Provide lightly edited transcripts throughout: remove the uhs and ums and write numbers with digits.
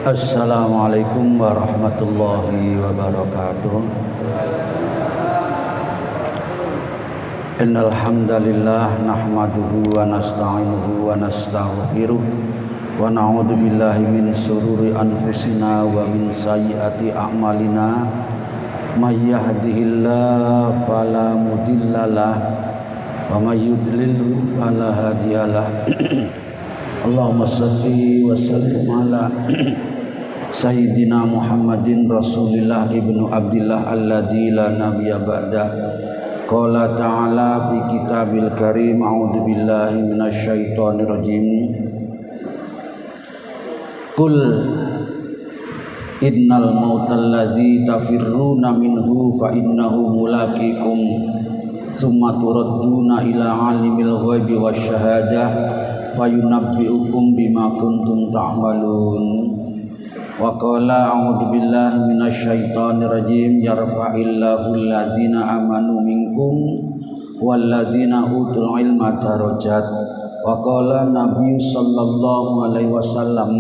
Assalamualaikum warahmatullahi wabarakatuh. Innal hamdalillah nahmaduhu wa nasta'inuhu wa nastaghfiruh wa na'udzu billahi min shururi anfusina wa min sayyiati a'malina. May yahdihillahu fala mudhillalah wa may yudlilhu fala hadiyalah. Allahumma shalli wa sallim ala Sayyidina Muhammadin Rasulillah ibnu Abdillah alladzi la nabiyya ba'da. Qala ta'ala fi kitabil karim a'udzu billahi minasyaitonir rajim. Qul innal mautal ladzi tafirruna minhu fa innahu mulaqikum tsumma turadduna ila alimil ghaibi wasyahadah fayunabbi'ukum bima kuntum ta'malun. Wa qala a'udzu billahi minasyaitonir rajim yarfa'illahu alladzina amanu minkum walladzina utul ilma darajat. Wa qala Nabi sallallahu alaihi wasallam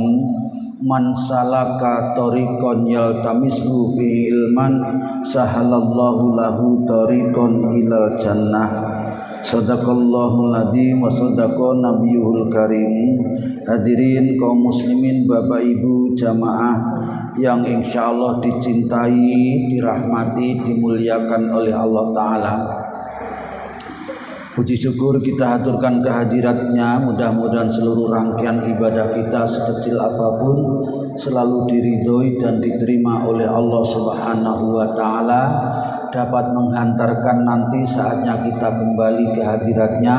man salaka tariqan yaltamisu fi ilman sahalallahu lahu tariqan ilal jannah. Sadaqallahul adzim wa sadaqa nabiyul karim. Hadirin kaum muslimin, Bapak Ibu jamaah yang insyaallah dicintai, dirahmati, dimuliakan oleh Allah Ta'ala. Puji syukur kita haturkan kehadiratnya. Mudah-mudahan seluruh rangkaian ibadah kita sekecil apapun selalu diridhoi dan diterima oleh Allah Subhanahu wa Ta'ala, dapat menghantarkan nanti saatnya kita kembali ke hadiratnya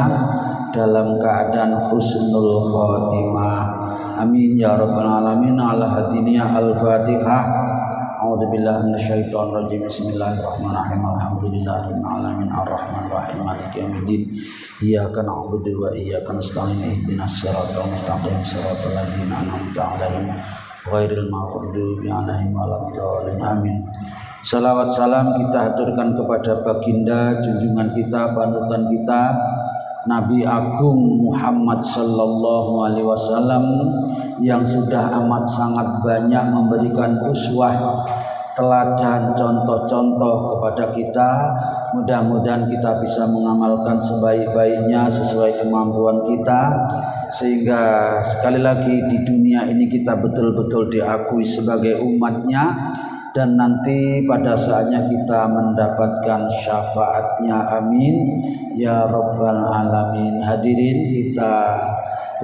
dalam keadaan husnul khotimah. Amin ya rabbal alamin. Ala hadiniyah al-fatihah. A'udzu billahi minasyaitonir rajim. Bismillahirrahmanirrahim. Alhamdulillahirabbil alamin arrahmanir rahim maliki yaumiddin. Iyyaka na'budu wa iyyaka nasta'in. Ihdinas siratal mustaqim siratal ladzina an'amta 'alaihim ghairil maghdubi 'alaihim waladdallin. Amin. Salawat salam kita haturkan kepada baginda junjungan kita, panutan kita, Nabi Agung Muhammad sallallahu alaihi wasallam yang sudah amat sangat banyak memberikan uswah, teladan, contoh-contoh kepada kita. Mudah-mudahan kita bisa mengamalkan sebaik-baiknya sesuai kemampuan kita, sehingga sekali lagi di dunia ini kita betul-betul diakui sebagai umatnya, dan nanti pada saatnya kita mendapatkan syafaatnya. Amin ya rabbal alamin. Hadirin, kita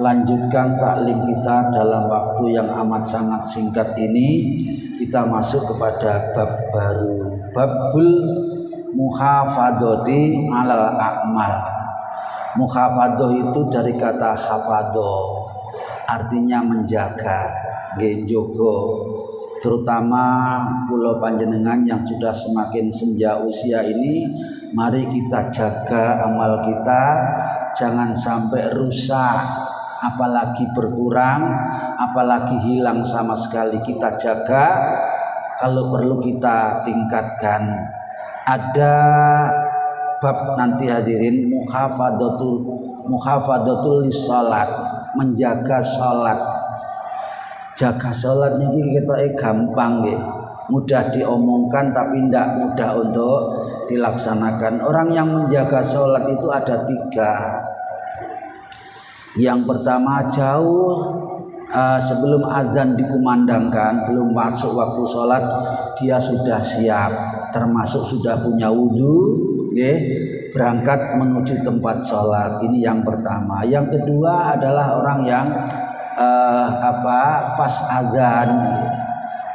lanjutkan taklim kita dalam waktu yang amat sangat singkat ini. Kita masuk kepada bab baru, babul muhafadzati alal a'mal. Muhafadzah itu dari kata hafadho, artinya menjaga, ngejogo. Terutama pulau panjenengan yang sudah semakin senja usia ini, mari kita jaga amal kita, jangan sampai rusak, apalagi berkurang, apalagi hilang sama sekali. Kita jaga, kalau perlu kita tingkatkan. Ada bab nanti hadirin, muhafadzatul lissalat, menjaga salat. Jaga sholat ini kita gampang ya, mudah diomongkan tapi tidak mudah untuk dilaksanakan. Orang yang menjaga sholat itu ada tiga. Yang pertama, jauh sebelum azan dikumandangkan, belum masuk waktu sholat, dia sudah siap, termasuk sudah punya wudhu, ya, berangkat menuju tempat sholat. Ini yang pertama. Yang kedua adalah orang yang pas azan,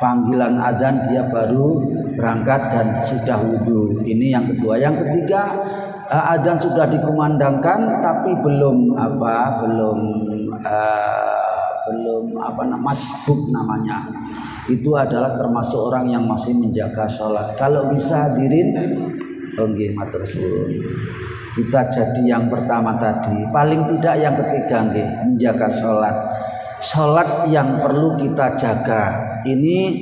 panggilan azan dia baru berangkat dan sudah wudhu. Ini yang kedua. Yang ketiga, azan sudah dikumandangkan tapi belum masbuk namanya. Itu adalah termasuk orang yang masih menjaga sholat. Kalau bisa hadirin, nggih matur suwun, kita jadi yang pertama tadi, paling tidak yang ketiga nggih, menjaga sholat. Sholat yang perlu kita jaga ini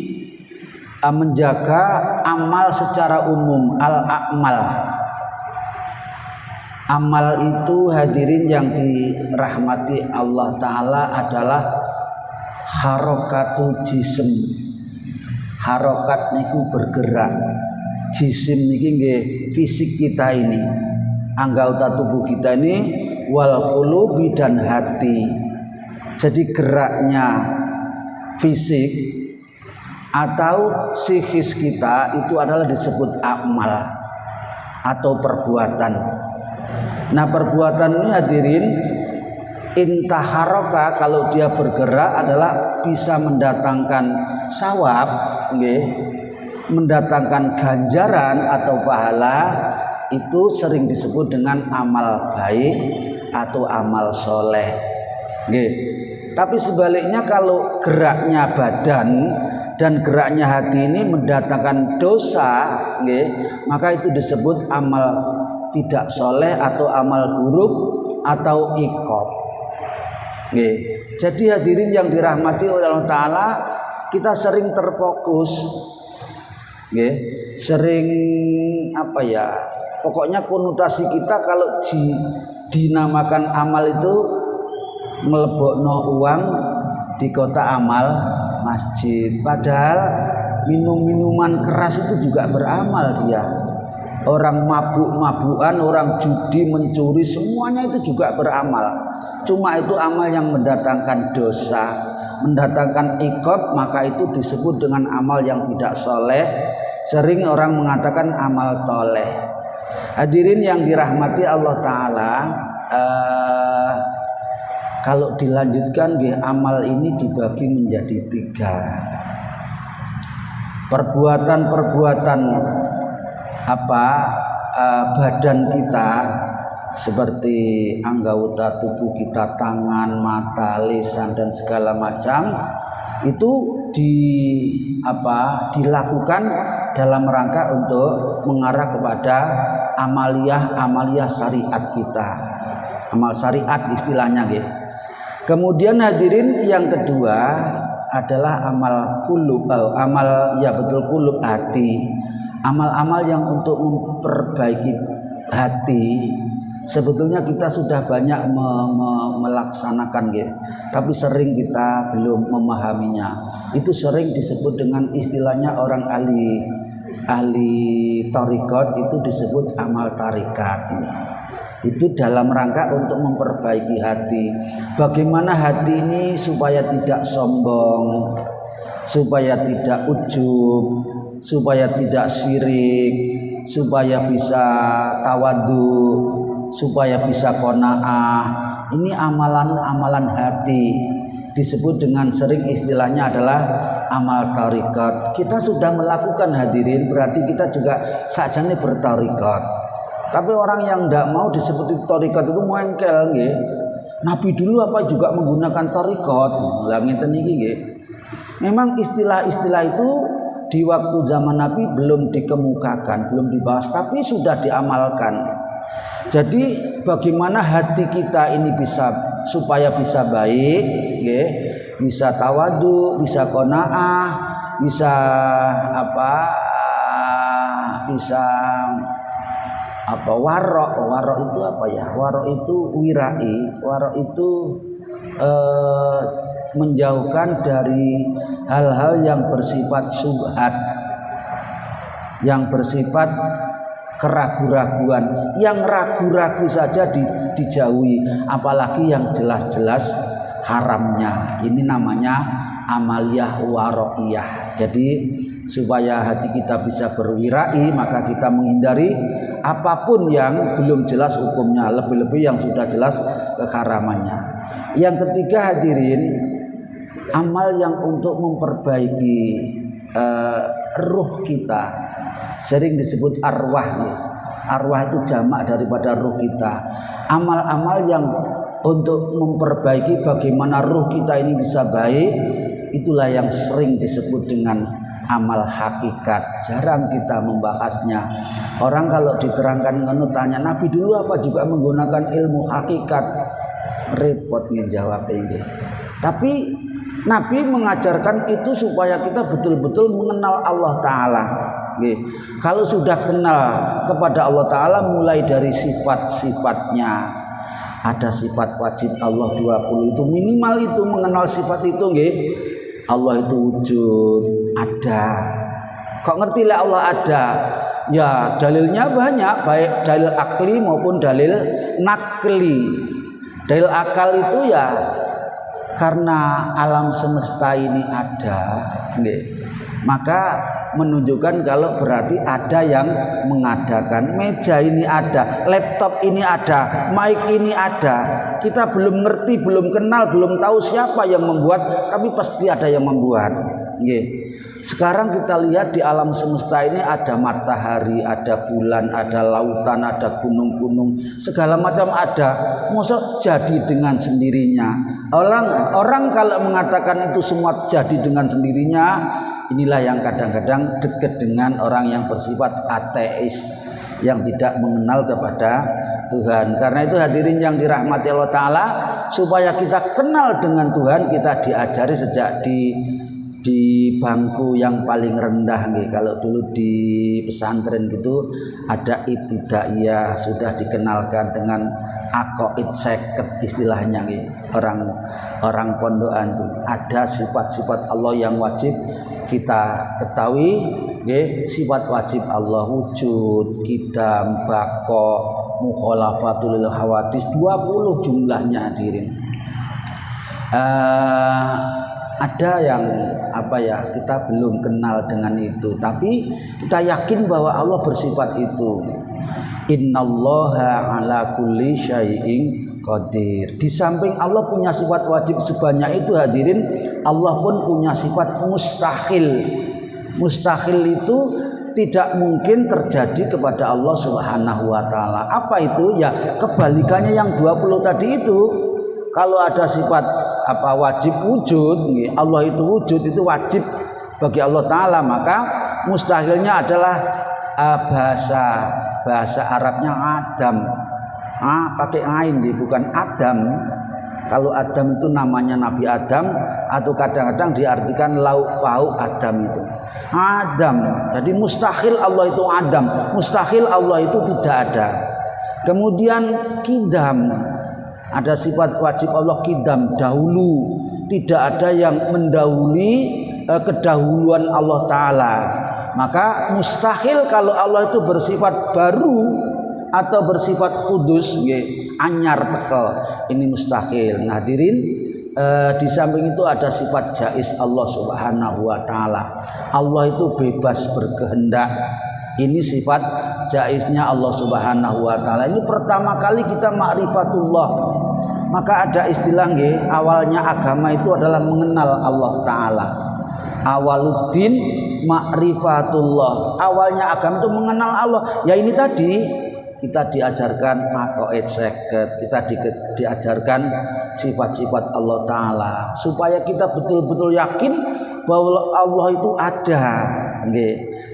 menjaga amal secara umum, al-a'mal. Amal itu hadirin yang dirahmati Allah Ta'ala adalah harokatu jisim. Harokat niku bergerak. Jisim niki nggih fisik kita ini, anggota tubuh kita ini, wal qulubi dan hati. Jadi geraknya fisik atau psikis kita itu adalah disebut amal atau perbuatan. Nah, perbuatan ini hadirin, intaharoka kalau dia bergerak adalah bisa mendatangkan sawab, mendatangkan ganjaran atau pahala. Itu sering disebut dengan amal baik atau amal soleh. Tapi sebaliknya kalau geraknya badan dan geraknya hati ini mendatangkan dosa, maka itu disebut amal tidak soleh atau amal buruk atau iqab. Jadi hadirin yang dirahmati oleh Allah Ta'ala, kita sering terfokus, sering pokoknya konotasi kita kalau dinamakan amal itu ngelebokno uang di kota amal masjid. Padahal minum-minuman keras itu juga beramal dia. Orang mabuk-mabukan, orang judi, mencuri, semuanya itu juga beramal. Cuma itu amal yang mendatangkan dosa, mendatangkan iqab, maka itu disebut dengan amal yang tidak soleh. Sering orang mengatakan amal toleh. Hadirin yang dirahmati Allah Ta'ala, kalau dilanjutkan, amal ini dibagi menjadi 3. Perbuatan-perbuatan badan kita seperti anggota tubuh kita, tangan, mata, lisan dan segala macam itu dilakukan dalam rangka untuk mengarah kepada amaliyah syariat kita, amal syariat istilahnya gitu. Kemudian hadirin yang kedua adalah amal qulub, qulub, hati. Amal-amal yang untuk memperbaiki hati. Sebetulnya kita sudah banyak melaksanakan gitu, tapi sering kita belum memahaminya. Itu sering disebut dengan istilahnya orang ahli tariqat itu disebut amal tarikat. Itu dalam rangka untuk memperbaiki hati. Bagaimana hati ini supaya tidak sombong, supaya tidak ujub, supaya tidak syirik, supaya bisa tawadhu, supaya bisa qanaah. Ini amalan-amalan hati, disebut dengan sering istilahnya adalah amal tariqat. Kita sudah melakukan hadirin, berarti kita juga sajane bertariqat. Tapi orang yang tidak mau disebut tariqat itu mengkel, nggih. Nabi dulu apa juga menggunakan tariqat. Lah ngeten iki nggih. Memang istilah-istilah itu di waktu zaman Nabi belum dikemukakan, belum dibahas, tapi sudah diamalkan. Jadi bagaimana hati kita ini supaya bisa baik, nggih, bisa tawadhu, bisa qanaah, bisa warok itu warok itu wirai, warok itu menjauhkan dari hal-hal yang bersifat syubhat, yang bersifat keraguan-raguan. Yang ragu-ragu saja dijauhi, apalagi yang jelas-jelas haramnya. Ini namanya amaliyah waro'iyah. Jadi supaya hati kita bisa berwirai, maka kita menghindari apapun yang belum jelas hukumnya, lebih-lebih yang sudah jelas keharamannya. Yang ketiga hadirin, amal yang untuk memperbaiki ruh kita, sering disebut arwah. Arwah itu jamak daripada ruh kita. Amal-amal yang untuk memperbaiki bagaimana ruh kita ini bisa baik, itulah yang sering disebut dengan amal hakikat. Jarang kita membahasnya. Orang kalau diterangkan tanya Nabi dulu apa juga menggunakan ilmu hakikat, repot ngejawab ini. Tapi Nabi mengajarkan itu supaya kita betul-betul mengenal Allah Ta'ala. Kalau sudah kenal kepada Allah Ta'ala, mulai dari sifat-sifatnya, ada sifat wajib Allah 20 itu minimal itu mengenal sifat itu nggih. Allah itu wujud, ada. Kok ngerti lah Allah ada? Ya dalilnya banyak, baik dalil akli maupun dalil nakli. Dalil akal itu ya karena alam semesta ini ada, nggih. Maka menunjukkan kalau berarti ada yang mengadakan. Meja ini ada, laptop ini ada, mic ini ada. Kita belum ngerti, belum kenal, belum tahu siapa yang membuat, tapi pasti ada yang membuat. Nggih. Sekarang kita lihat di alam semesta ini ada matahari, ada bulan, ada lautan, ada gunung-gunung, segala macam ada. Masa jadi dengan sendirinya? Orang kalau mengatakan itu semua jadi dengan sendirinya, inilah yang kadang-kadang dekat dengan orang yang bersifat ateis, yang tidak mengenal kepada Tuhan. Karena itu hadirin yang dirahmati Allah Ta'ala, supaya kita kenal dengan Tuhan, kita diajari sejak di bangku yang paling rendah nih. Kalau dulu di pesantren gitu ada ibtidaiyah, sudah dikenalkan dengan aqaid seket istilahnya nih. Orang pondokan itu ada sifat-sifat Allah yang wajib kita ketahui nggih. Sifat wajib Allah wujud, qidam, baqa, mukhalafatul lil hawadits, 20 jumlahnya hadirin. Ada yang kita belum kenal dengan itu, tapi kita yakin bahwa Allah bersifat itu. Innallaha ala kulli syai'in qadir. Di samping Allah punya sifat wajib sebanyak itu hadirin, Allah pun punya sifat mustahil. Mustahil itu tidak mungkin terjadi kepada Allah Subhanahu wa taala. Apa itu? Ya kebalikannya yang 20 tadi itu. Kalau ada sifat wajib wujud, Allah itu wujud, itu wajib bagi Allah Ta'ala, maka mustahilnya adalah bahasa Arabnya Adam, pakai ain, bukan Adam. Kalau Adam itu namanya Nabi Adam, atau kadang-kadang diartikan lauk pauk Adam itu Adam. Jadi mustahil Allah itu Adam, mustahil Allah itu tidak ada. Kemudian qidam, ada sifat wajib Allah qidam, dahulu, tidak ada yang mendahului kedahuluan Allah Ta'ala. Maka mustahil kalau Allah itu bersifat baru atau bersifat kudus, anyar teko, ini mustahil. Nah hadirin, di samping itu ada sifat jaiz Allah Subhanahu wa taala. Allah itu bebas berkehendak. Ini sifat jaiznya Allah Subhanahu wa taala. Ini pertama kali kita ma'rifatullah. Maka ada istilah awalnya agama itu adalah mengenal Allah Ta'ala. Awaluddin ma'rifatullah. Awalnya agama itu mengenal Allah. Ya ini tadi kita diajarkan aqaid seket, kita diajarkan sifat-sifat Allah Ta'ala, supaya kita betul-betul yakin bahwa Allah itu ada,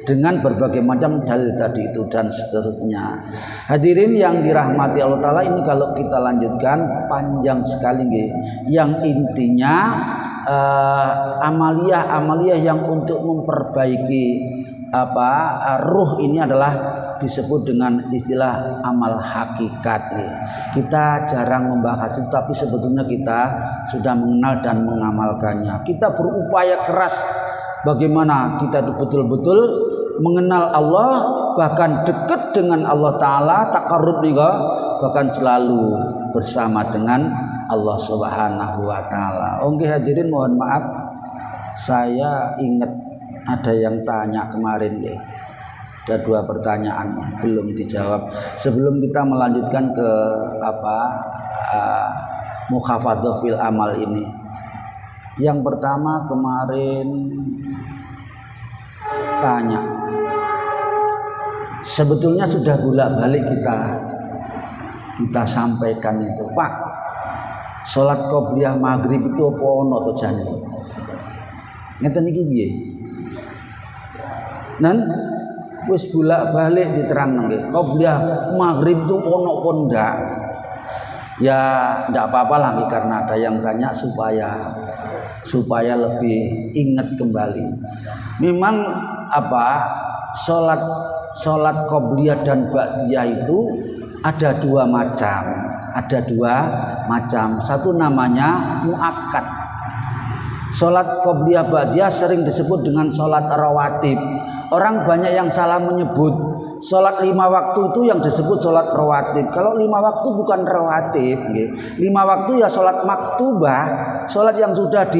dengan berbagai macam dalil tadi itu dan seterusnya. Hadirin yang dirahmati Allah Ta'ala, ini kalau kita lanjutkan panjang sekali, yang intinya amaliyah yang untuk memperbaiki ruh ini adalah disebut dengan istilah amal hakikat. Kita jarang membahas itu, tapi sebetulnya kita sudah mengenal dan mengamalkannya. Kita berupaya keras bagaimana kita betul-betul mengenal Allah, bahkan dekat dengan Allah Ta'ala, takarrub juga, bahkan selalu bersama dengan Allah Subhanahu wa taala. Oke hadirin, mohon maaf saya ingat ada yang tanya kemarin, ada 2 pertanyaan belum dijawab. Sebelum kita melanjutkan ke mukhafadhah fil amal ini, yang pertama kemarin tanya, sebetulnya sudah bolak-balik kita sampaikan itu, Pak, salat qobliyah maghrib itu apa ono to jane? Ngeten iki piye? Nan wis bolak-balik diterang nggih. Qobliyah maghrib itu ono apa ndak? Ya ndak apa-apa lah, karena ada yang tanya supaya lebih ingat kembali. Memang salat qobliyah dan ba'diyah itu ada 2 macam. ada dua macam. Satu namanya muakkad. Salat qobliyah ba'diyah sering disebut dengan salat rawatib. Orang banyak yang salah menyebut salat 5 waktu itu yang disebut salat rawatib. Kalau 5 waktu bukan rawatib, 5 waktu ya salat maktubah, salat yang sudah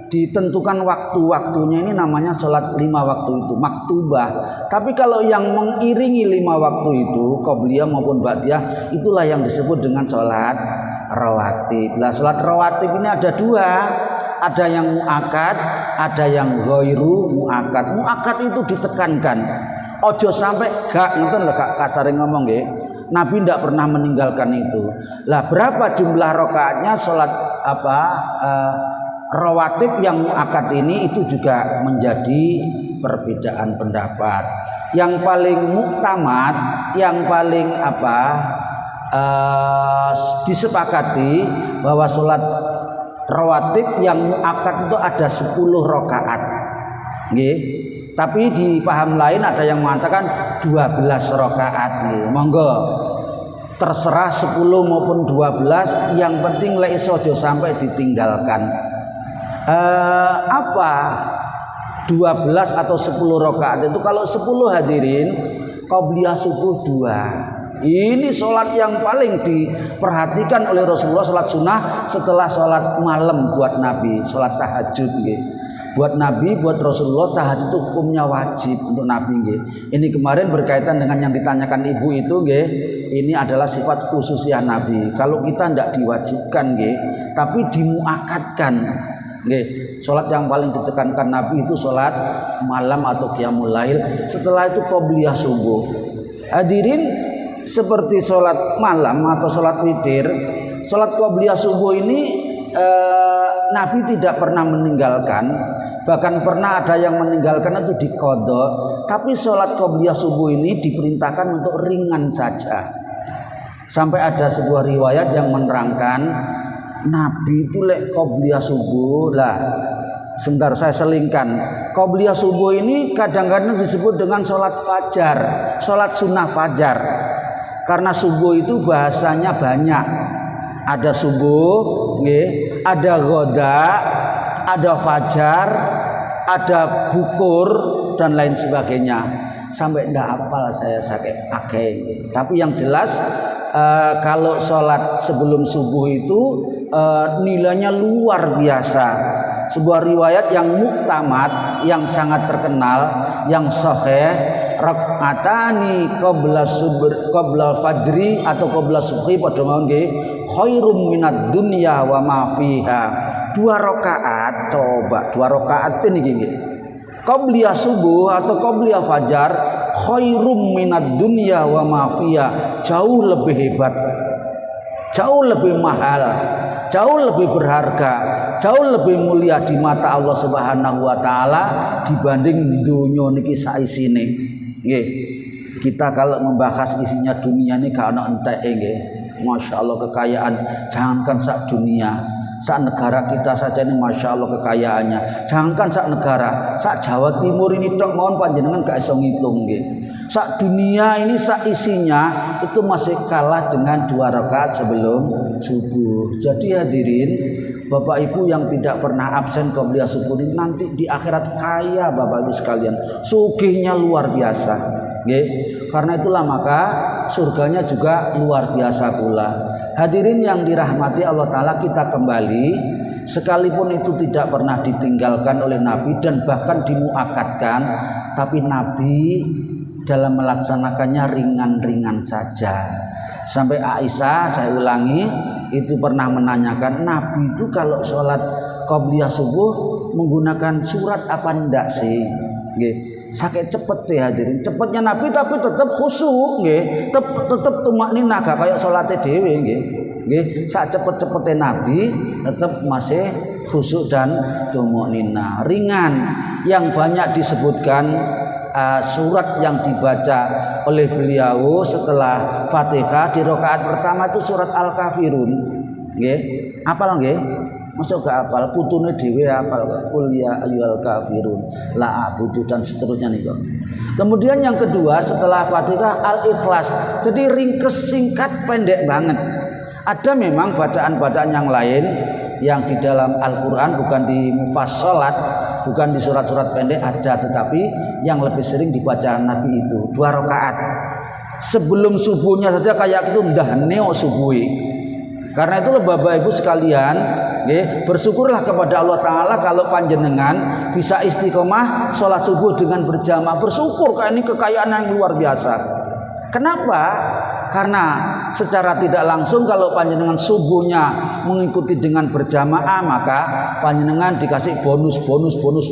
ditentukan waktu-waktunya, ini namanya salat 5 waktu itu maktubah. Tapi kalau yang mengiringi 5 waktu itu qobliyah maupun ba'diyah, itulah yang disebut dengan salat rawatib. Lah salat rawatib ini ada dua. Ada yang muakkad, ada yang ghairu muakkad. Muakkad itu ditekankan. Ojo sampai gak ngeten lho, gak kasare ngomong nggih. Nabi tidak pernah meninggalkan itu. Lah berapa jumlah rakaatnya salat rawatib yang muakkad ini, itu juga menjadi perbedaan pendapat. Yang paling muktamad, yang paling disepakati bahwa salat rawatib yang muakkad itu ada 10 rakaat. Nggih. Tapi di paham lain ada yang mengatakan 12 rakaat nggih. Monggo. Terserah 10 maupun 12, yang penting lek iso aja sampai ditinggalkan. 12 atau 10 rakaat itu, kalau 10 hadirin qobliyah subuh 2. Ini sholat yang paling diperhatikan oleh Rasulullah, sholat sunnah setelah sholat malam buat Nabi, sholat tahajud nggih. Buat Nabi, buat Rasulullah tahajud itu hukumnya wajib untuk Nabi nggih. Ini kemarin berkaitan dengan yang ditanyakan ibu itu nggih. Ini adalah sifat khususnya Nabi. Kalau kita tidak diwajibkan nggih, tapi dimuakatkan nggih. Sholat yang paling ditekankan Nabi itu sholat malam atau qiyamul lail. Setelah itu qobliyah subuh. Hadirin, seperti sholat malam atau sholat witir, sholat qobliyah subuh ini Nabi tidak pernah meninggalkan. Bahkan pernah ada yang meninggalkan itu diqadha. Tapi sholat qobliyah subuh ini diperintahkan untuk ringan saja. Sampai ada sebuah riwayat yang menerangkan Nabi itu lek qobliyah subuh lah. Sebentar saya selingkan. Qobliyah subuh ini kadang-kadang disebut dengan sholat fajar, sholat sunnah fajar. Karena subuh itu bahasanya banyak. Ada subuh, nggih, ada ghoda, ada fajar, ada bukur dan lain sebagainya. Sampai ndak hafal saya pakai. Tapi yang jelas kalau sholat sebelum subuh itu nilainya luar biasa. Sebuah riwayat yang muktamad, yang sangat terkenal, yang sahih, rakaatani qabla fajri atau qabla subhi padha mangke khairum minad dunya wa ma fiha. 2 rakaat, coba 2 rakaat niki nggih. Qabliyah subuh atau qabliyah fajar khairum minad dunya wa ma fiha. Jauh lebih hebat. Jauh lebih mahal, jauh lebih berharga, jauh lebih mulia di mata Allah Subhanahu wa taala dibanding dunia niki saisine. Nggih. Kita kalau membahas isinya dunia ini gak ana enteke nggih. Masya Allah kekayaan, jangankan sak dunia, sak negara kita saja ini Masya Allah kekayaannya. Jangankan sak negara, sak Jawa Timur ini tok mawon panjenengan gak iso ngitung nggih. Sak dunia ini sak isinya itu masih kalah dengan 2 rakaat sebelum subuh. Jadi hadirin, Bapak Ibu yang tidak pernah absen qobliyah subuh ini nanti di akhirat kaya Bapak Ibu sekalian. Sugihnya luar biasa. Nggih. Karena itulah maka surganya juga luar biasa pula. Hadirin yang dirahmati Allah Ta'ala, kita kembali, sekalipun itu tidak pernah ditinggalkan oleh Nabi dan bahkan dimuakatkan, tapi Nabi dalam melaksanakannya ringan-ringan saja. Sampai Aisyah, saya ulangi, itu pernah menanyakan, Nabi itu kalau sholat qobliyah subuh menggunakan surat apa enggak sih? Nggih. Sakit cepet deh hadirin, cepetnya Nabi tapi tetap khusyuk nggih, tetap tumakninah gak kayak salate dhewe nggih. Nggih, sak cepet-cepete Nabi tetap masih khusyuk dan tumakninah. Ringan yang banyak disebutkan surat yang dibaca oleh beliau setelah Fatihah di rakaat pertama itu surat Al-Kafirun. Nggih, apal nggih? Masuk gak apal, putune dhewe apal, qul ya ayyuhal kafirun la a'budu dan seterusnya nih kok. Kemudian yang kedua setelah Fatihah Al-Ikhlas. Jadi ringkes, singkat, pendek banget. Ada memang bacaan-bacaan yang lain yang di dalam Al-Quran, bukan di mufassalat, bukan di surat-surat pendek ada, tetapi yang lebih sering dibaca Nabi itu 2 rakaat sebelum subuhnya saja, kayak itu ndah neo subuhi. Karena itu Bapak Ibu sekalian, bersyukurlah kepada Allah Ta'ala kalau panjenengan bisa istiqomah sholat subuh dengan berjamaah. Bersyukur, kayak ini kekayaan yang luar biasa. Kenapa? Karena secara tidak langsung kalau panjenengan subuhnya mengikuti dengan berjamaah, maka panjenengan dikasih bonus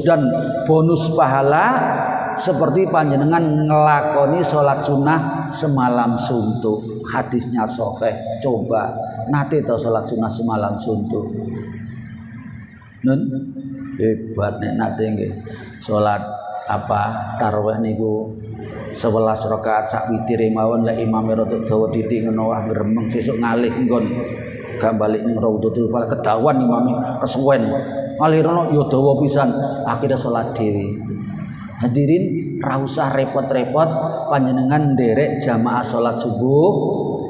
dan bonus pahala seperti panjenengan ngelakoni sholat sunnah semalam suntuk. Hadisnya sahih. Coba nate to sholat sunnah semalam suntuk. Nun hebat nek nate nggih. Sholat tarawih niku 11 rakaat sak witire mawon, lek imame rada dawa titik ngono wah gremeng sesuk ngalih nggon gak balik ning Raudhatul Fal kedawan imame kesuwen. Ngalih rono ya dawa pisan, akhirnya sholat dhewe. Hadirin, ra usah repot-repot panjenengan nderek jamaah sholat subuh,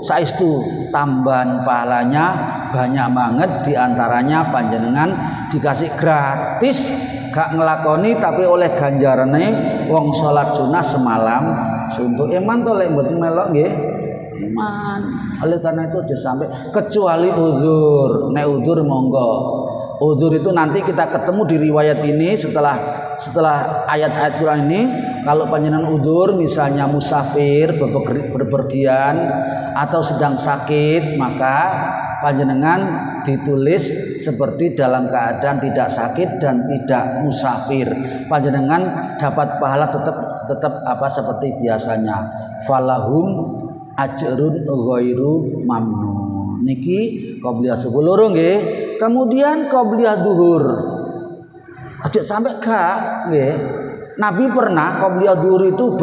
saestu tambahan pahalanya banyak banget, diantaranya panjenengan dikasih gratis gak ngelakoni tapi oleh ganjarane wong sholat sunnah semalam suntuk. Iman to lek mboten melok nggih iman. Oleh karena itu aja sampai kecuali uzur. Nek uzur monggo. Uzur itu nanti kita ketemu di riwayat ini setelah ayat-ayat Quran ini. Kalau panjenengan uzur misalnya musafir, bepergian atau sedang sakit, maka panjenengan ditulis seperti dalam keadaan tidak sakit dan tidak musafir. Panjenengan dapat pahala tetap seperti biasanya. Falahum ajrun ghairu mamnun. Niki qobliyah subuh loro nggih. Kemudian qobliyah zuhur. Aja sampai gak nggih. Nabi pernah qobliyah zuhur itu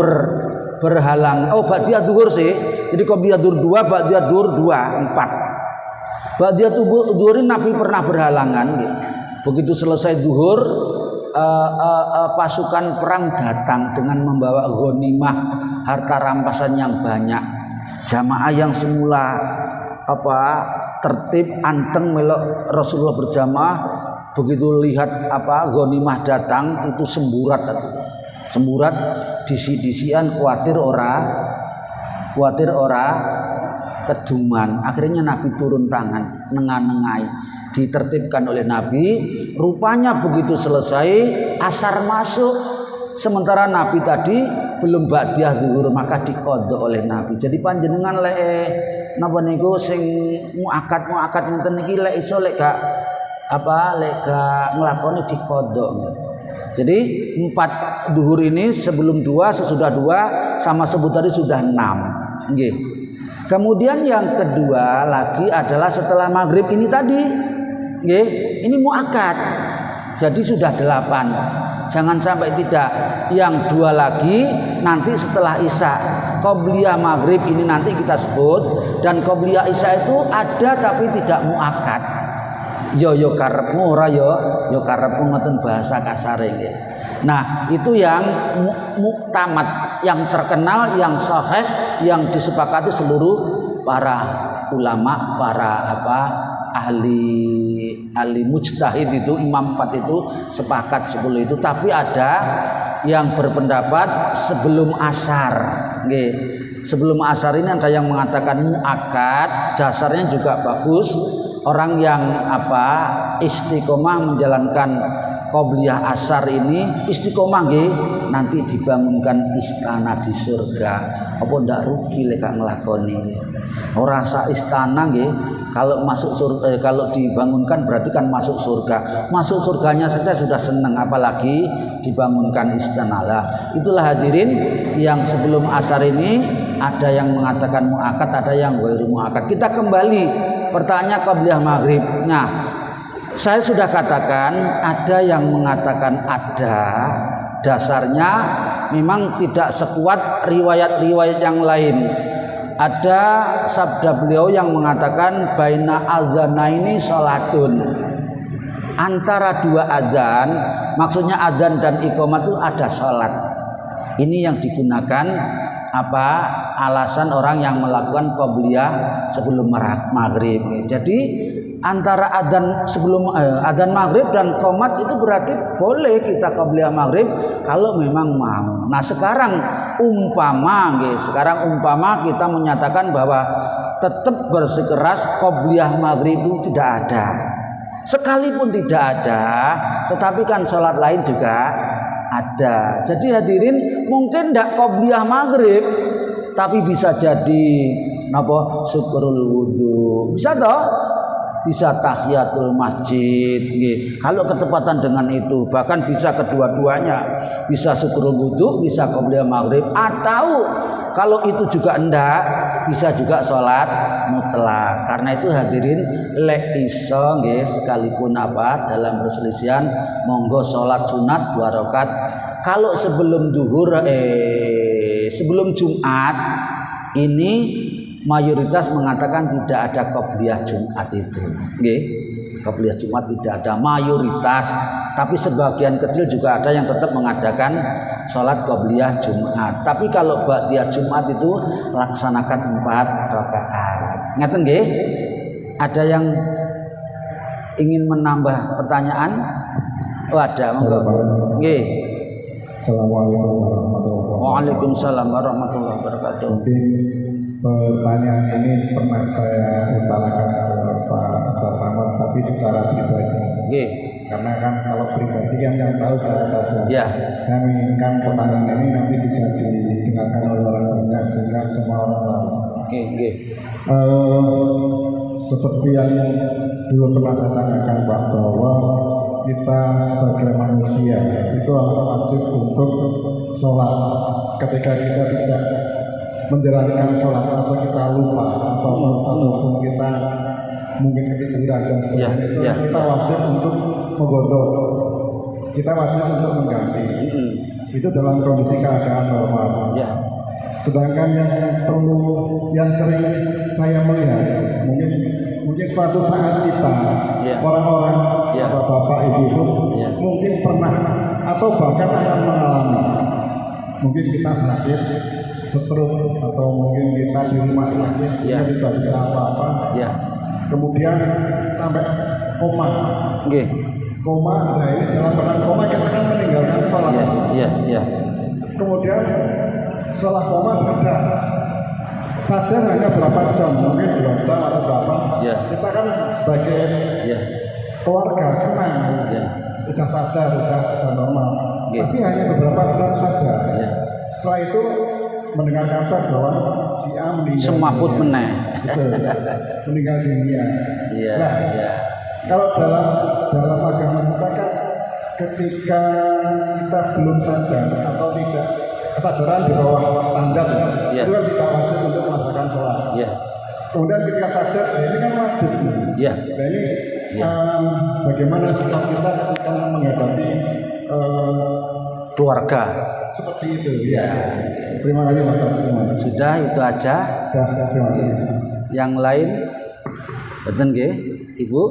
berhalang. Ba'diyah zuhur sih. Jadi qobliyah zuhur 2, ba'diyah zuhur 2, 4. Ba'diyah zuhur Nabi pernah berhalangan nggih. Begitu selesai zuhur pasukan perang datang dengan membawa ghanimah, harta rampasan yang banyak. Jamaah yang semula tertib anteng melok Rasulullah berjamaah, begitu lihat ghanimah datang itu semburat disi-disian kuatir ora keduman. Akhirnya Nabi turun tangan nengai-nengai, ditertibkan oleh Nabi. Rupanya begitu selesai asar masuk, sementara Nabi tadi belum ba'diyah zuhur, maka dikodok oleh Nabi. Jadi panjenengan lek napa niku sing muakat ngenten niki lek iso lek gak nglakoni dikodok. Jadi 4 zuhur ini sebelum 2, sesudah 2, sama sebut tadi sudah 6. Nggih. Kemudian yang kedua lagi adalah setelah maghrib ini tadi. Nggih, ini muakat. Jadi sudah 8. Jangan sampai tidak. Yang 2 lagi nanti setelah isya. Qobliyah maghrib ini nanti kita sebut, dan qobliyah isya itu ada tapi tidak muakat. Yo karepmu ora yo karepmu, ngoten bahasa kasare nggih. Nah, itu yang muktamad, yang terkenal, yang sahih, yang disepakati seluruh para ulama, para ahli mujtahid itu, imam 4 itu sepakat 10 itu. Tapi ada yang berpendapat sebelum asar nggih. Sebelum asar ini ada yang mengatakan muakkad, dasarnya juga bagus. Orang yang istiqomah menjalankan qobliyah asar ini istiqomah nggih, nanti dibangunkan istana di surga. Apa ndak rugi lek nglakoni. Ora sak istana nggih, kalau masuk surga, kalau dibangunkan berarti kan masuk surga. Masuk surganya saja sudah senang, apalagi dibangunkan istana. Lah, itulah hadirin yang sebelum asar ini ada yang mengatakan muakkad, ada yang ghairu muakkad. Kita kembali pertanyaan qobliyah maghrib. Nah, saya sudah katakan ada yang mengatakan ada, dasarnya memang tidak sekuat riwayat-riwayat yang lain. Ada sabda beliau yang mengatakan baina adzanaini salatun. Antara 2 adzan, maksudnya adzan dan iqamah itu ada salat. Ini yang digunakan alasan orang yang melakukan qobliyah sebelum maghrib. Jadi antara adzan maghrib dan qomat itu berarti boleh kita qobliyah maghrib kalau memang mau. Nah sekarang umpama kita menyatakan bahwa tetap bersikeras qobliyah maghrib itu tidak ada, sekalipun tidak ada, tetapi kan sholat lain juga ada. Jadi hadirin, mungkin tidak qobliyah maghrib tapi bisa jadi syukurul wudhu, bisa toh, bisa tahiyatul masjid. Kalau ketepatan dengan itu, bahkan bisa kedua-duanya, bisa syukurul wudhu, bisa qobliyah maghrib, atau kalau itu juga enggak, bisa juga sholat mutlak. Karena itu hadirin, lek iso sekalipun dalam perselisihan, monggo sholat sunat 2 rakaat. Kalau sebelum sebelum Jumat ini mayoritas mengatakan tidak ada qobliyah Jumat itu. Qobliyah Jumat tidak ada, mayoritas. Tapi sebagian kecil juga ada yang tetap mengadakan sholat qobliyah Jumat. Tapi kalau ba'diyah Jumat itu laksanakan 4 rakaat. Ngeten nggih? Ada yang ingin menambah pertanyaan? Oh ada, monggo. Nggih. Assalamualaikum warahmatullahi wabarakatuh. Waalaikumsalam warahmatullahi wabarakatuh. Mungkin pertanyaan ini pernah saya utarakan ke Pak Ustadz Ahmad, tapi secara pribadi. Nggih. Karena kan kalau pribadi kan yang tahu saya saja. Ya. Saya menginginkan pertanyaan ini nanti bisa didengarkan oleh orang banyak sehingga semua orang tahu. Nggih. Seperti yang dulu pernah saya tanyakan Pak, bahwa kita sebagai manusia itu wajib untuk sholat. Ketika kita tidak menjalankan sholat atau kita lupa ataupun kita mungkin ketiduran dan sebagainya, itu kita wajib untuk menggodok, kita wajib untuk mengganti. Itu dalam kondisi keadaan normal. Sedangkan yang sering saya melihat, mungkin suatu saat kita orang-orang bapak-bapak ibu mungkin pernah atau bahkan akan mengalami, mungkin kita sakit stroke atau mungkin kita di rumah sakit tidak bisa apa-apa, kemudian sampai koma. Nah ini dalam keadaan koma kita kan meninggalkan sholat. Kemudian setelah koma sadar hanya berapa jam, mungkin 2 jam atau berapa. Kita kan sebagai keluarga senang, sudah sadar, sudah normal. Tapi hanya beberapa jam saja. Setelah itu mendengar kabar bahwa si A meninggal. Semaput meneh. Meninggal dunia. Kalau dalam agama kita kan ketika kita belum sadar atau tidak, kesadaran di bawah standar itu kan tidak wajib untuk melaksanakan sholat. Kemudian ketika sadar, ini kan wajib. Nah ini bagaimana sikap kita ketika menghadapi keluarga seperti itu? Terima kasih Pak. Sudah itu aja. Terima kasih. Yang lain, betul nggih, Ibu?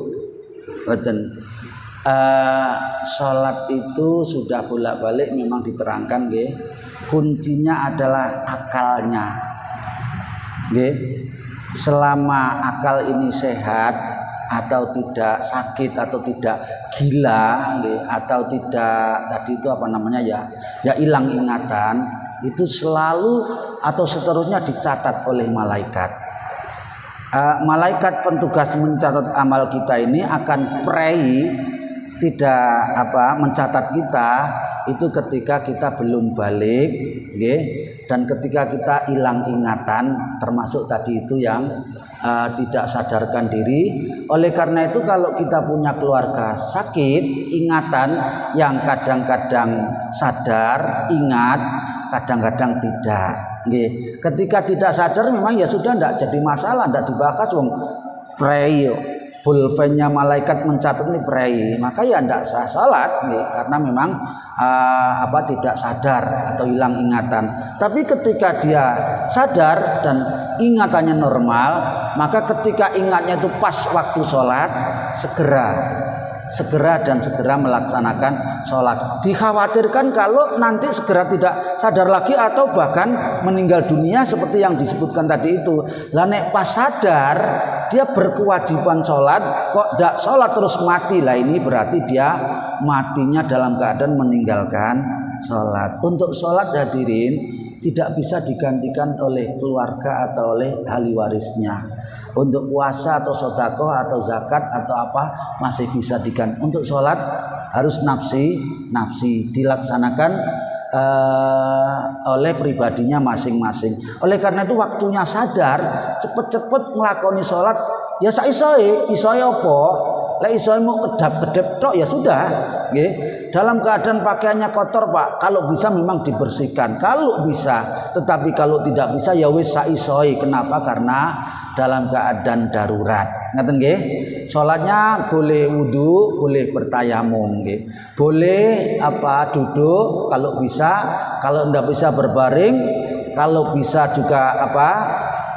Betul. Sholat itu sudah bolak-balik memang diterangkan nggih. Kuncinya adalah akalnya. Nggih. Selama akal ini sehat atau tidak sakit atau tidak gila nggih, atau tidak tadi itu hilang ingatan, itu selalu atau seterusnya dicatat oleh malaikat. Malaikat pentugas mencatat amal kita ini akan mencatat kita itu ketika kita belum balik, dan ketika kita hilang ingatan, termasuk tadi itu yang tidak sadarkan diri. Oleh karena itu kalau kita punya keluarga sakit ingatan, yang kadang-kadang sadar ingat, kadang-kadang tidak. Ketika tidak sadar memang ya sudah, tidak jadi masalah, tidak dibahas. Pulpennya malaikat mencatat ini prei, maka ya tidak sah salat karena memang tidak sadar atau hilang ingatan. Tapi ketika dia sadar dan ingatannya normal, maka ketika ingatnya itu pas waktu sholat, segera segera melaksanakan sholat. Dikhawatirkan kalau nanti segera tidak sadar lagi atau bahkan meninggal dunia seperti yang disebutkan tadi itu. Lah nek pas sadar dia berkewajiban sholat, kok tidak sholat terus mati, lah ini berarti dia matinya dalam keadaan meninggalkan sholat. Untuk sholat hadirin tidak bisa digantikan oleh keluarga atau oleh ahli warisnya. Untuk puasa atau sedekah atau zakat atau apa masih bisa diganti. Untuk sholat harus nafsi dilaksanakan oleh pribadinya masing-masing. Oleh karena itu waktunya sadar, cepet-cepet ngelakoni sholat. Ya isoe apa? Lah isoe mau kedap-kedep tok ya sudah. Nggih. Dalam keadaan pakaiannya kotor Pak, kalau bisa memang dibersihkan. Kalau bisa, tetapi kalau tidak bisa ya wis isoe. Kenapa? Karena dalam keadaan darurat. Ngaten nggih? Salatnya boleh wudu, boleh bertayamum nggih. Boleh duduk kalau bisa, kalau tidak bisa berbaring, kalau bisa juga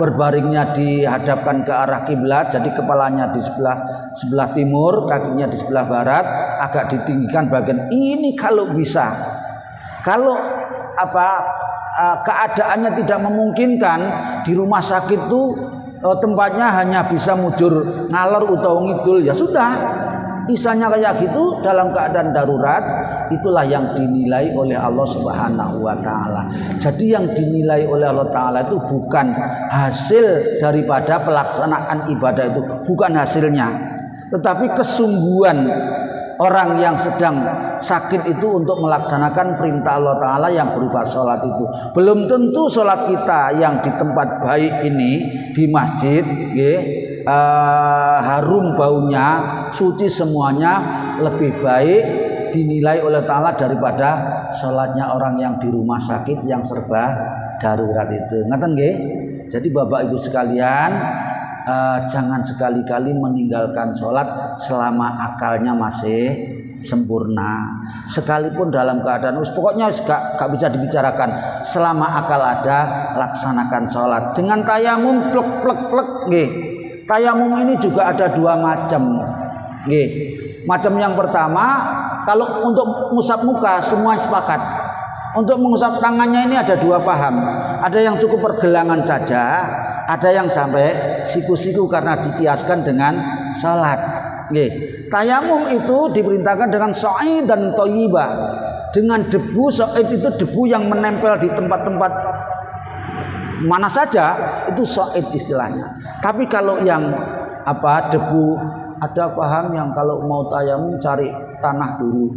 berbaringnya dihadapkan ke arah kiblat, jadi kepalanya di sebelah timur, kakinya di sebelah barat, agak ditinggikan bagian ini kalau bisa. Kalau keadaannya tidak memungkinkan, di rumah sakit tuh tempatnya hanya bisa mujur ngalor utawa ngidul, ya sudah. Isanya kayak gitu dalam keadaan darurat, itulah yang dinilai oleh Allah Subhanahu wa taala. Jadi yang dinilai oleh Allah taala itu bukan hasil daripada pelaksanaan ibadah itu, bukan hasilnya, tetapi kesungguhan orang yang sedang sakit itu untuk melaksanakan perintah Allah taala yang berupa sholat itu. Belum tentu sholat kita yang di tempat baik ini di masjid harum baunya, suci semuanya, lebih baik dinilai oleh taala daripada sholatnya orang yang di rumah sakit yang serba darurat itu. Ngaten nggih? Jadi Bapak Ibu sekalian, jangan sekali-kali meninggalkan sholat selama akalnya masih sempurna. Sekalipun dalam keadaan pokoknya gak bisa dibicarakan. Selama akal ada, laksanakan sholat dengan tayamum plek nggih. Tayamum ini juga ada dua macam nggih. Macam yang pertama, kalau untuk mengusap muka semua sepakat. Untuk mengusap tangannya ini ada dua paham. Ada yang cukup pergelangan saja, ada yang sampai siku-siku karena dikiaskan dengan salat. Nggih. Tayamum itu diperintahkan dengan sa'id dan thayyibah. Dengan debu, sa'id itu debu yang menempel di tempat-tempat mana saja, itu sa'id istilahnya. Tapi kalau yang debu, ada paham yang kalau mau tayamum cari tanah dulu,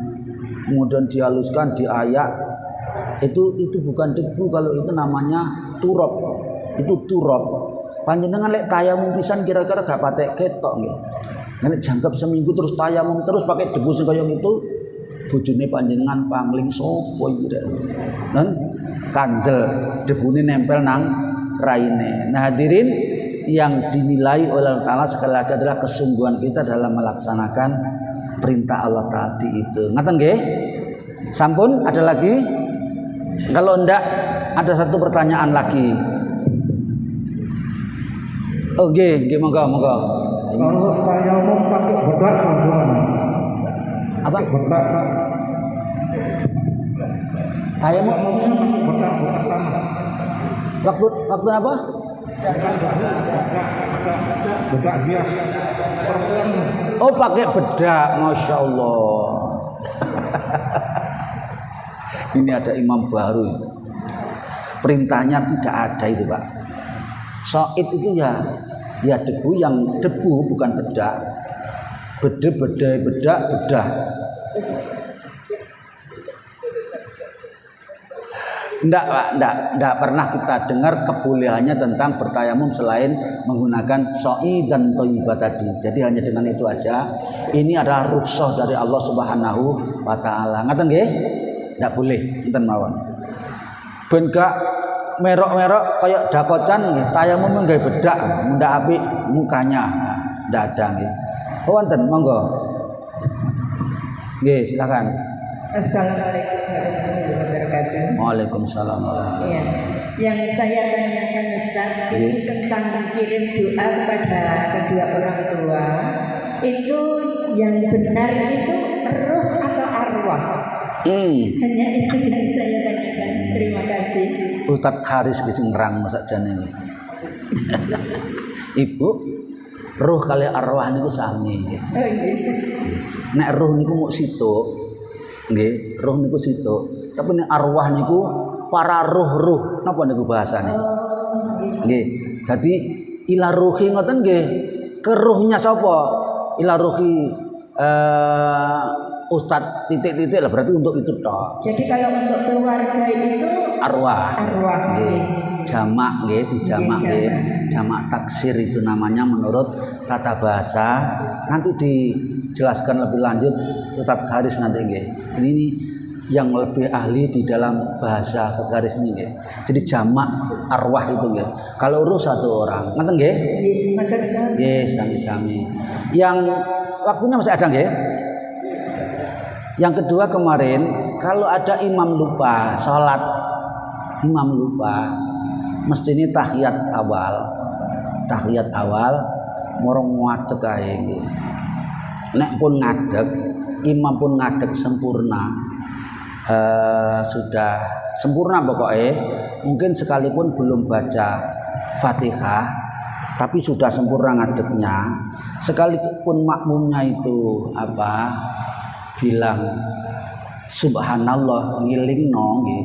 kemudian dihaluskan, diayak. Itu bukan debu, kalau itu namanya turab. Itu turab. Panjenengan lek tayamum pisan kira-kira gak patek ketok nggih. Nek jangkep seminggu terus tayamum terus pakai debu sing kaya gitu, bojone panjenengan pangling sapa iki rek. Nan kandel debune nempel nang raine. Nah hadirin, yang dinilai oleh Allah Ta'ala sekali lagi adalah kesungguhan kita dalam melaksanakan perintah Allah tadi itu. Ngaten nggih? Sampun, ada lagi? Kalau ndak, ada satu pertanyaan lagi. Oh nggih, monggo. Kalau tayamum pakai bedak bagaimana? Apa? Bedak. Tayamum pakai bedak tanah. Waktu apa? Bedak bias. Oh pakai bedak, masya Allah. Ini ada imam baru. Perintahnya tidak ada itu Pak. Sa'id itu ya debu, yang debu bukan bedak. Bedak. Enggak pernah kita dengar kebolehannya tentang bertayamum selain menggunakan soi dan thayyibah tadi. Jadi hanya dengan itu aja. Ini adalah rukhsah dari Allah Subhanahu wa taala. Ngaten nggih? Enggak boleh enten mawon. Ben gak merok-merok kayak dakocan nggih, tayamum nggawe bedak, mundak apik mukanya. Ndak ada nggih. Oh wonten, monggo. Nggih, silakan. Assalamualaikum warahmatullahi wabarakatuh. Waalaikumsalam. Iya. Yang saya tanyakan Ustaz itu tentang kirim doa kepada kedua orang tua. Itu yang benar itu roh atau arwah? Hanya itu yang saya tanyakan. Terima kasih. Ustadz Haris kisah nerang masa jane. Ibu, roh kali arwah niku sami nggih. Oh iya. Nek roh niku muk situk, nggih, roh niku situk. Tapi nek arwah niku para roh-roh. Napa niku bahasane? Nggih. Dadi ila ruhi ngoten nggih. Keruhnya sapa? Ila ruhi Ustadz titik-titik lah, berarti untuk itu tok. Jadi kalau untuk keluarga itu Arwah. Nggih. Jamak nggih, dijamak nggih. Jamak taksir itu namanya menurut tata bahasa. Nanti dijelaskan lebih lanjut Ustadz Haris nanti nggih. Ini yang lebih ahli di dalam bahasa Ustadz Haris ini nggih. Jadi jamak arwah itu nggih. Kalau urus satu orang, ngoten nggih? Nggih, sami-sami. Yang waktunya masih ada nggih? Yang kedua kemarin, kalau ada imam lupa sholat, imam lupa, mesti ini tahiyat awal, morong ngadeg ae nggih. Nek pun ngadeg, imam pun ngadeg sempurna, sudah sempurna pokoknya. Mungkin sekalipun belum baca Fatihah, tapi sudah sempurna ngadegnya. Sekalipun makmumnya itu bilang subhanallah ngilingno nggih.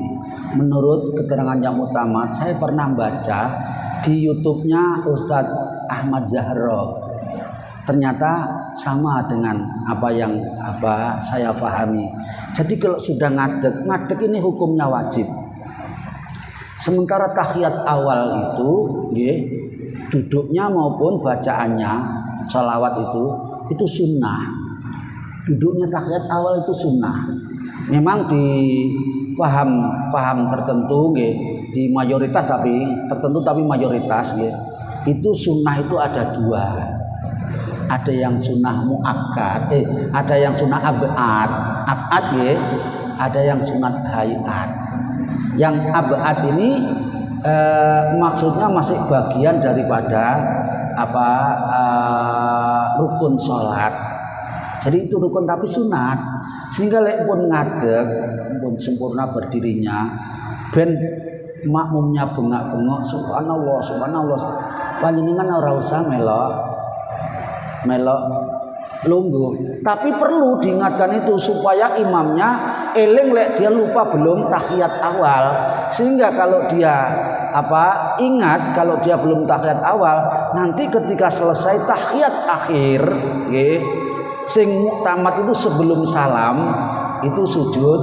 Menurut keterangan yang utama, saya pernah baca di YouTube-nya Ustadz Ahmad Zahro. Ternyata sama dengan apa yang saya pahami. Jadi kalau sudah ngadeg ini hukumnya wajib. Sementara tahiyat awal itu nggih, duduknya maupun bacaannya sholawat itu sunnah. Duduknya tahiyat awal itu sunnah. Memang di paham tertentu nggih, di mayoritas tapi mayoritas nggih, itu sunnah itu ada dua. Ada yang sunnah muakkad, ada yang sunnah abad nggih, ada yang sunat hayat. Yang abad ini maksudnya masih bagian daripada rukun sholat. Jadi itu rukun tapi sunat. Sehingga lek pun ngadeg, pun sempurna berdirinya, ben makmumnya bengak-bengok subhanallah panjenengan ora usah melok lungguh. Tapi perlu diingatkan itu supaya imamnya eling lek dia lupa belum tahiyat awal. Sehingga kalau dia ingat kalau dia belum tahiyat awal, nanti ketika selesai tahiyat akhir nggih, sing tamat itu sebelum salam itu sujud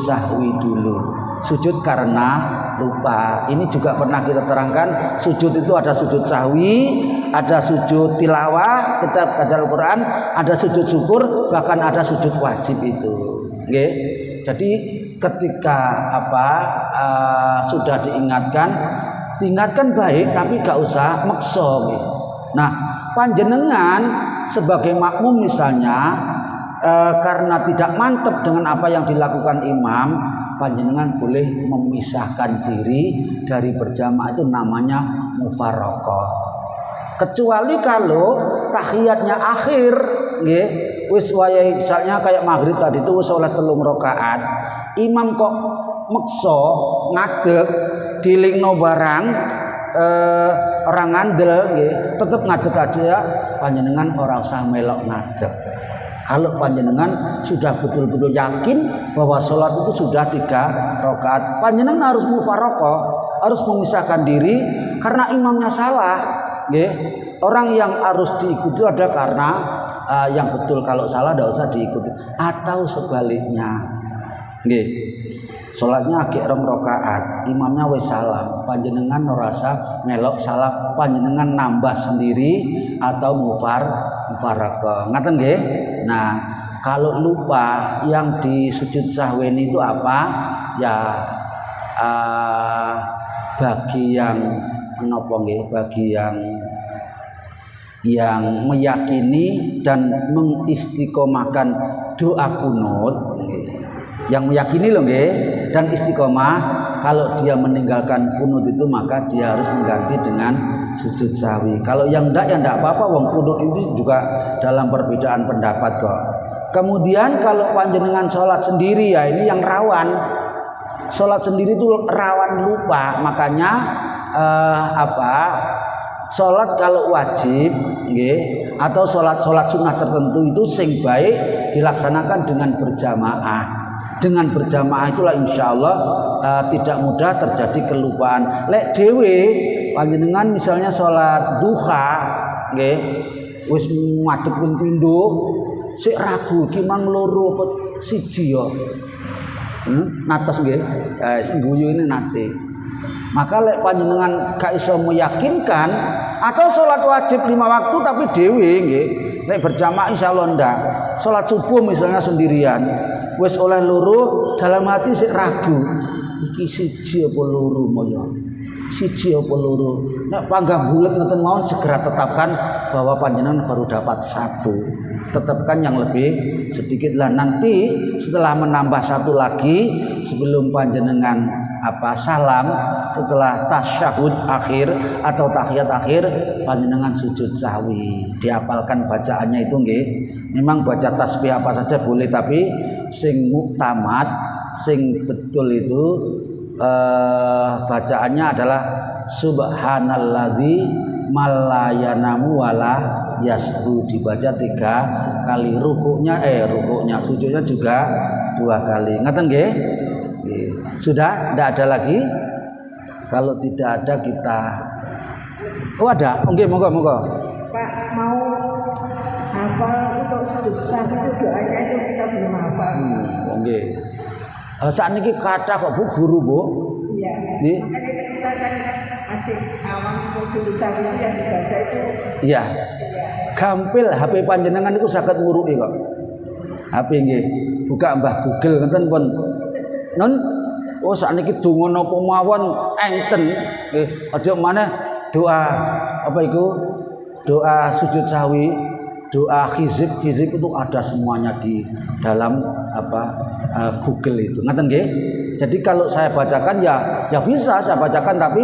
sahwi dulu, sujud karena lupa. Ini juga pernah kita terangkan, sujud itu ada sujud sahwi, ada sujud tilawah kita baca Al-Quran, ada sujud syukur, bahkan ada sujud wajib itu nggih. Jadi ketika sudah diingatkan baik, tapi gak usah maksa nggih. Nah, panjenengan sebagai makmum misalnya karena tidak mantap dengan apa yang dilakukan imam, panjenengan boleh memisahkan diri dari berjamaah, itu namanya mufaraqah. Kecuali kalau tahiyatnya akhir nggih, wis wayahe misalnya kayak maghrib tadi itu wis oleh 3 rakaat, imam kok meksa ngadeg dilingno barang orang ngandel nggih, tetep ngadeg aja, panjenengan ora usah melok ngadeg. Kalau panjenengan sudah betul-betul yakin bahwa sholat itu sudah 3 rakaat, panjenengan harus mufaraqah, harus memisahkan diri karena imamnya salah nggih. Orang yang harus diikuti ada karena yang betul, kalau salah tidak usah diikuti. Atau sebaliknya nggih, sholatnya agak 2 rakaat, imamnya wis salam, panjenengan merasa melok salah, panjenengan nambah sendiri atau mufaraqah. Ngaten nggih? Nah, kalau lupa yang di sujud sahwi itu apa? Ya bagi yang menapa nggih, bagi yang meyakini dan mengistiqomahkan doa kunut nggih. Yang meyakini loh nggih dan istiqomah, kalau dia meninggalkan kunut itu maka dia harus mengganti dengan sujud sahwi. Kalau yang enggak ya enggak apa-apa, wong kunut itu juga dalam perbedaan pendapat kok. Kemudian kalau panjenengan sholat sendiri ya ini yang rawan. Sholat sendiri itu rawan lupa, makanya sholat kalau wajib nggih atau sholat sunnah tertentu itu sing baik dilaksanakan dengan berjamaah. Dengan berjamaah itulah insya Allah tidak mudah terjadi kelupaan. Lek dewe panjenengan misalnya sholat duha nggih wis madhep ping pindho sik ragu ki mang loro apa siji ya. Nates nggih. Sing guyu ini nate. Maka lek panjenengan gak iso meyakinkan atau sholat wajib 5 waktu tapi dewe nggih lek berjamaah insyaallah ndak. Sholat subuh misalnya sendirian wis oleh loro dalam hati sik ragu iki siji apa loro moyo. Siji apa loro. Nek panggah bulet ngoten mawon segera tetapkan bahwa panjenengan baru dapat 1. Tetapkan yang lebih sedikit lah, nanti setelah menambah 1 lagi sebelum panjenengan salam, setelah tasyahud akhir atau tahiyat akhir panjenengan sujud sahwi. Dihafalkan bacaannya itu nggih. Memang baca tasbih apa saja boleh, tapi sing muktamad, sing betul itu bacaannya adalah subhanalladzi malayanamu wala yashu, dibaca 3 kali, rukuknya sujudnya juga 2 kali. Ngaten nggih? Sudah, tidak ada lagi. Kalau tidak ada kita ada. Oke, monggo. Pak, mau hafal untuk sujud sahwi itu doanya itu kita belum hafal. Oke. Saat ini kata kok Bu guru, Bu. Iya. Makanya kita kan masih awam untuk sujud sahwi itu yang dibaca itu. Iya. Gampil HP panjenengan itu saged nguruki kok. HP nggih. Buka Mbah Google ngoten pun. Non sakniki donga napa mawon enten nggih. Aja maneh doa doa sujud sahwi, doa hizib itu ada semuanya di dalam Google itu. Ngaten nggih? Jadi kalau saya bacakan ya bisa saya bacakan, tapi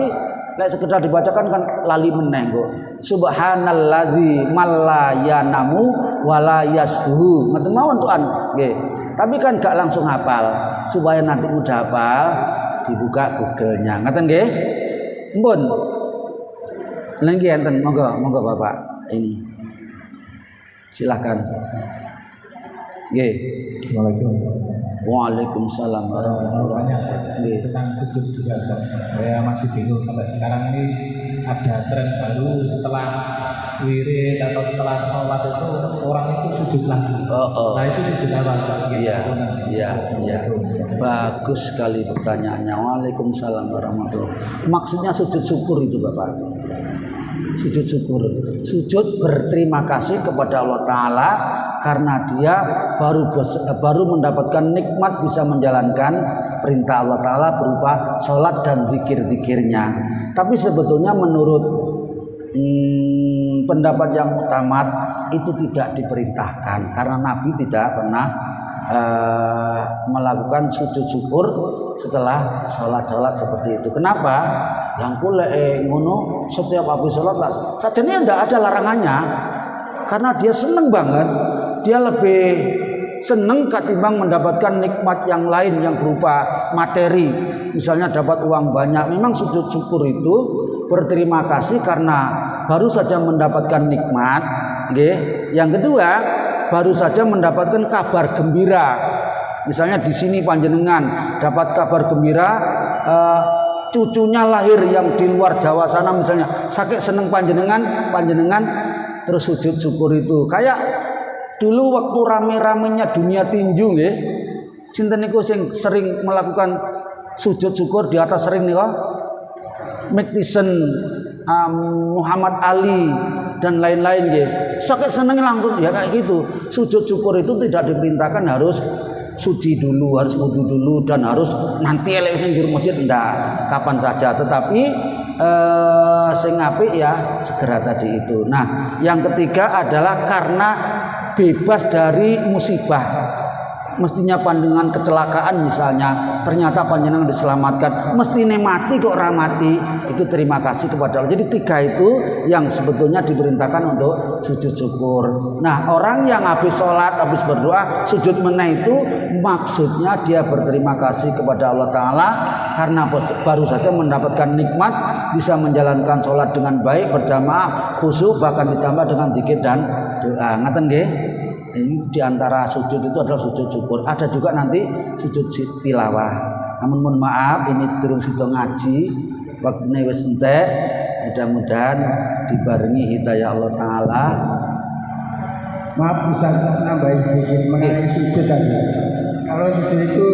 lek sekedar dibacakan kan lali meneh kok. Subhanalladzi malayanamu wala yashu. Ngaten mawon tuan nggih. Tapi kan gak langsung hafal, supaya nanti mudah hafal dibuka Google-nya. Ngaten nggih? Mpun. Lagi enten monggo Bapak ini. Silakan. Nggih. Waalaikumsalam warahmatullahi wabarakatuh. Tentang sujud juga saya masih bingung sampai sekarang ini. Ada tren baru setelah wirid atau setelah sholat itu orang itu sujud lagi. Nah itu sujud apa? Iya. Bagus sekali pertanyaannya. Waalaikumsalam warahmatullahi wabarakatuh. Maksudnya sujud syukur itu Bapak. Sujud syukur, sujud berterima kasih kepada Allah Ta'ala karena dia baru mendapatkan nikmat bisa menjalankan perintah Allah Ta'ala berupa sholat dan zikir-zikirnya. Tapi sebetulnya menurut pendapat yang utama itu tidak diperintahkan karena Nabi tidak pernah melakukan sujud syukur setelah sholat seperti itu. Kenapa? Langkul ngono setiap habis sholat lah. Sajane tidak ada larangannya karena dia seneng banget. Dia lebih seneng ketimbang mendapatkan nikmat yang lain yang berupa materi. Misalnya dapat uang banyak. Memang sujud syukur itu berterima kasih karena baru saja mendapatkan nikmat. Okay. Yang kedua, baru saja mendapatkan kabar gembira. Misalnya di sini panjenengan dapat kabar gembira, cucunya lahir yang di luar Jawa sana misalnya, sakit seneng panjenengan terus sujud syukur itu. Kayak dulu waktu rame-ramenya dunia tinju nggih. Sinten niku sing sering melakukan sujud syukur di atas ring niku? Mike Tyson, Muhammad Ali dan lain-lain nggih. Sakit seneng langsung ya kayak gitu. Sujud syukur itu tidak diperintahkan harus suci dulu, harus wudu dulu dan harus nanti elek ning jero masjid ndak, kapan saja. Tetapi sing apik ya segera tadi itu. Nah, yang ketiga adalah karena bebas dari musibah. mestinya pandangan kecelakaan misalnya, ternyata panjenengan diselamatkan, mestine mati kok ora mati, itu terima kasih kepada Allah. Jadi 3 itu yang sebetulnya diperintahkan untuk sujud syukur. Nah, orang yang habis sholat, habis berdoa, sujud meneh itu maksudnya dia berterima kasih kepada Allah Ta'ala karena baru saja mendapatkan nikmat bisa menjalankan sholat dengan baik, berjamaah, khusyuk, bahkan ditambah dengan zikir dan doa. Ngaten nggih? Ini diantara sujud itu adalah sujud syukur. Ada juga nanti sujud tilawah. Namun mohon maaf, ini durung sida ngaji, waktune wis entek. Mudah-mudahan dibarengi hidayah Allah Ta'ala. Maaf Ustaz, nambahin sedikit mengenai sujud tadi. Kalau sujud itu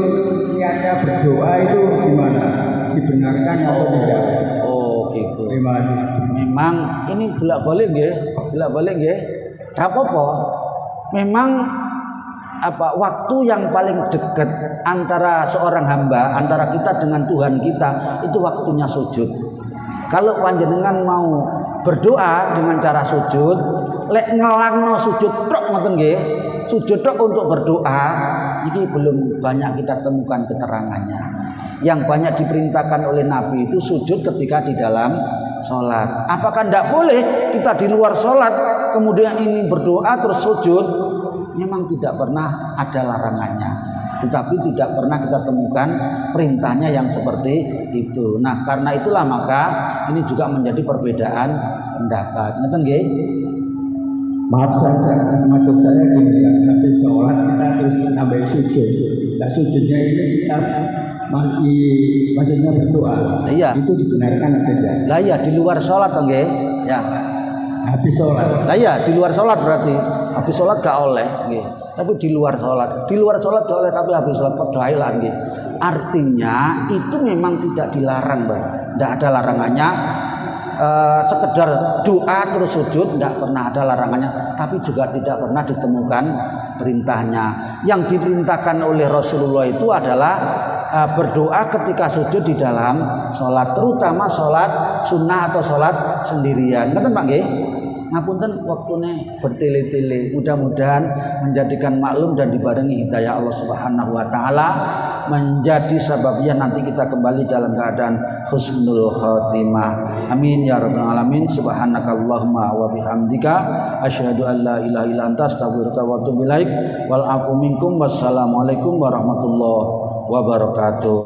niatnya berdoa itu gimana? Dibenarkan atau tidak? Oh gitu. Terima kasih. Memang ini bolak-balik nggih, Ra apa-apa. Memang waktu yang paling dekat antara seorang hamba, antara kita dengan Tuhan kita, itu waktunya sujud. Kalau panjenengan mau berdoa dengan cara sujud, lek ngelangno sujud tok ngoten nggih, sujud tok untuk berdoa, ini belum banyak kita temukan keterangannya. Yang banyak diperintahkan oleh Nabi itu sujud ketika di dalam sholat. Apakah tidak boleh kita di luar sholat kemudian ini berdoa terus sujud? Memang tidak pernah ada larangannya, tetapi tidak pernah kita temukan perintahnya yang seperti itu. Nah, karena itulah maka ini juga menjadi perbedaan pendapat. Ngeten nggih? Maaf maksud saya gini, habis sholat kita terus sampai sujud. Nah, sujudnya ini kita maksudnya berdoa. Iya. Itu dibenarkan atau tidak? Lah iya, di luar sholat nggih. Ya. Habis sholat. Lah iya, di luar sholat berarti. Habis sholat gak oleh nggih. Tapi di luar sholat. Di luar sholat gak oleh, tapi habis sholat padha lah nggih. Artinya itu memang tidak dilarang, Bang. Tidak ada larangannya. Sekedar doa terus sujud tidak pernah ada larangannya, tapi juga tidak pernah ditemukan perintahnya. Yang diperintahkan oleh Rasulullah itu adalah berdoa ketika sujud di dalam sholat, terutama sholat sunnah atau sholat sendirian. Ngeten Pak nggih? Ngapunten waktune bertele-tele. Mudah-mudahan menjadikan maklum dan dibarengi hidayah Allah Subhanahu wa taala, menjadi sebabnya nanti kita kembali dalam keadaan husnul khotimah. Amin ya rabbal alamin. Subhanakallahumma wa bihamdika asyhadu an la ilaha illa anta astaghfiruka wa atubu ilaik. Wal afu minkum. Wassalamualaikum warahmatullahi wabarakatuh.